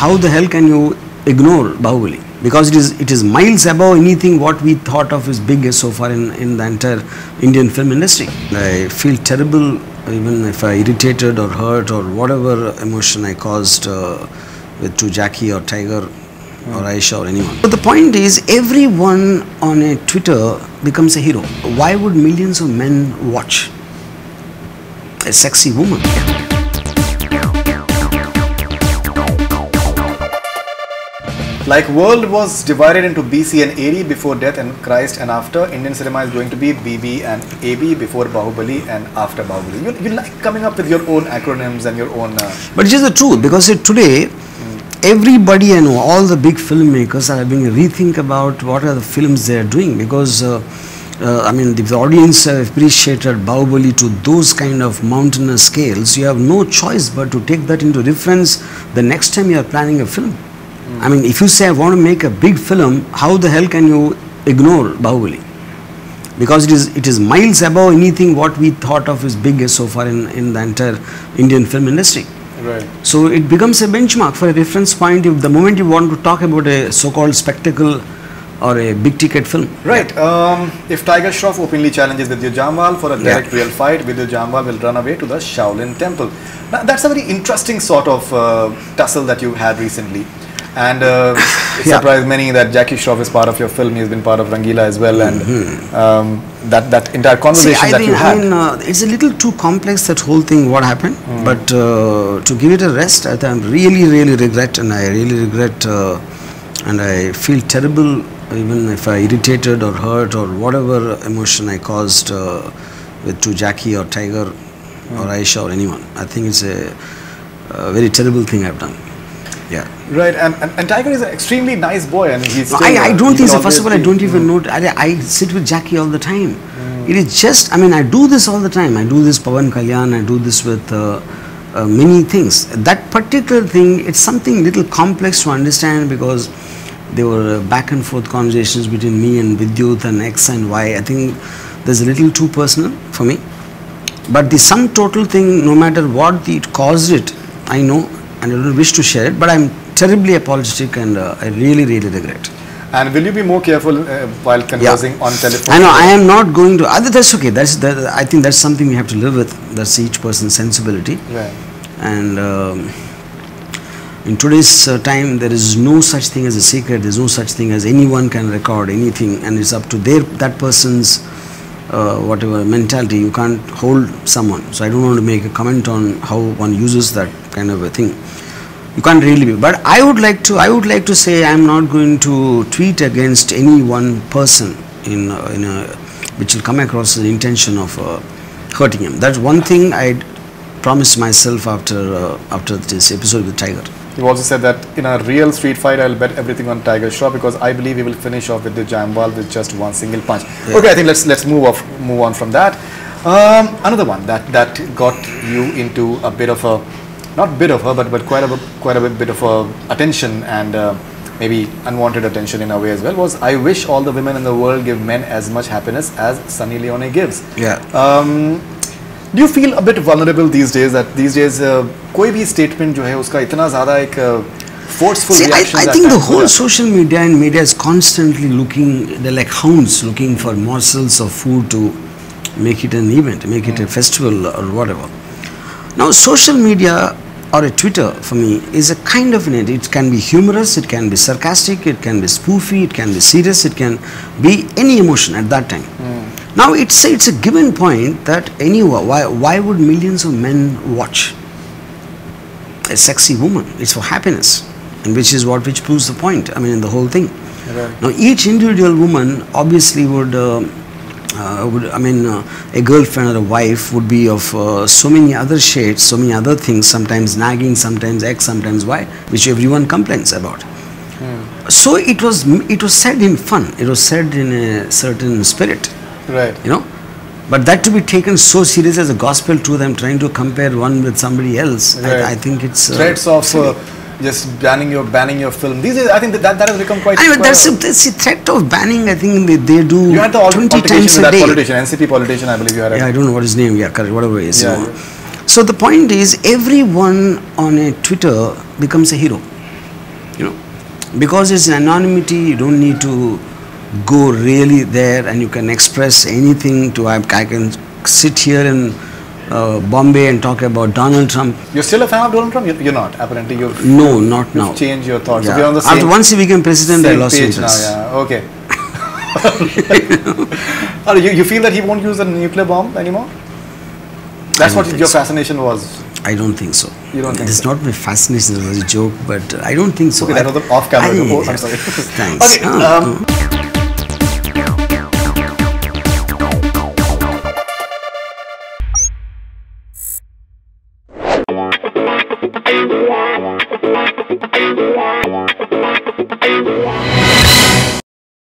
how the hell can you ignore Bahubali? Because it is miles above anything what we thought of as big so far in the entire Indian film industry. I feel terrible even if I irritated or hurt or whatever emotion I caused to Jackie or Tiger or Aisha or anyone. But the point is, everyone on a Twitter becomes a hero. Why would millions of men watch a sexy woman? Like world was divided into BC and AD before death and Christ and after, Indian cinema is going to be BB and AB before Bahubali and after Bahubali. You like coming up with your own acronyms and your own... But it is the truth, because today, everybody I know, all the big filmmakers are having a rethink about what are the films they are doing, because I mean, if the audience have appreciated Bahubali to those kind of mountainous scales, you have no choice but to take that into reference the next time you are planning a film. I mean, if you say I want to make a big film, how the hell can you ignore Bahubali? Because it is miles above anything what we thought of as big so far in the entire Indian film industry. Right. So it becomes a benchmark for a reference point if the moment you want to talk about a so-called spectacle or a big ticket film. Right. If Tiger Shroff openly challenges Vidya Jamal for a direct real fight, Vidya Jamal will run away to the Shaolin temple. Now, that's a very interesting sort of tussle that you had recently. And it surprised many that Jackie Shroff is part of your film. He's been part of Rangila as well, and that entire conversation that you had. I mean, it's a little too complex, that whole thing, what happened. But to give it a rest, I really regret, and I really regret, and I feel terrible even if I irritated or hurt or whatever emotion I caused to Jackie or Tiger or Aisha or anyone. I think it's a very terrible thing I've done. Yeah. Right, and Tiger is an extremely nice boy, and he's. I don't think so. First of all, I don't even know. I sit with Jackie all the time. It is just, I mean, I do this all the time. I do this Pawan Kalyan. I do this with many things. That particular thing, it's something little complex to understand, because there were back and forth conversations between me and Vidyut and X and Y. I think there's a little too personal for me. But the sum total thing, no matter what it caused it, I know. And I don't wish to share it, but I'm terribly apologetic, and I really regret. And will you be more careful while conversing on telephone? I know, I am not going to. That's okay. I think that's something we have to live with. That's each person's sensibility. Right. And in today's time, there is no such thing as a secret. There's no such thing as anyone can record anything, and it's up to that person's whatever mentality. You can't hold someone. So I don't want to make a comment on how one uses that kind of a thing. You can't really be. But I would like to say I am not going to tweet against any one person which will come across the intention of hurting him. That's one thing I promised myself after this episode with Tiger. You also said that in a real street fight, I'll bet everything on Tiger Shroff, because I believe he will finish off with the Jamal with just one single punch. Yeah. Okay, I think let's move on from that. Another one that got you into a bit of a, not bit of a, but quite a bit of attention, and maybe unwanted attention in a way as well, was I wish all the women in the world give men as much happiness as Sunny Leone gives. Yeah. Do you feel a bit vulnerable these days that कोई भी statement जो है उसका इतना ज़्यादा एक forceful reaction? I think the whole social media and media is constantly looking, they're like hounds looking for morsels of food to make it an event, make it a festival or whatever. Now social media or a Twitter for me is a kind of it can be humorous, it can be sarcastic, it can be spoofy, it can be serious, it can be any emotion at that time. Now it's a given point that why would millions of men watch a sexy woman? It's for happiness, and which proves the point. I mean, in the whole thing. Right. Now each individual woman obviously would a girlfriend or a wife would be of so many other shades, so many other things, sometimes nagging, sometimes X, sometimes Y, which everyone complains about. So it was said in fun, it was said in a certain spirit. Right. You know, but that to be taken so serious as a gospel truth, I'm trying to compare one with somebody else. Right. I think it's threats of just banning your film. These days, I think that has become quite. Anyway, that's the threat of banning. I think they do. You had the 20 times a day. Politician, NCP politician, I believe you had. Yeah, I don't know what his name. Yeah, correct. Whatever it is. Yeah. You know. So the point is, everyone on a Twitter becomes a hero. Because it's anonymity, you don't need to go really there, and you can express anything to. I can sit here in Bombay and talk about Donald Trump. You're still a fan of Donald Trump? You're not, apparently. No, not now. You've changed your thoughts. Yeah. So we're on the same, after once he became president, I lost interest. Now, yeah. Okay. You feel that he won't use a nuclear bomb anymore? That's what your fascination was. I don't think so. You don't think It's so? not my fascination, it was a joke, but I don't think so. Okay, that was off camera. I'm sorry. Thanks. Okay.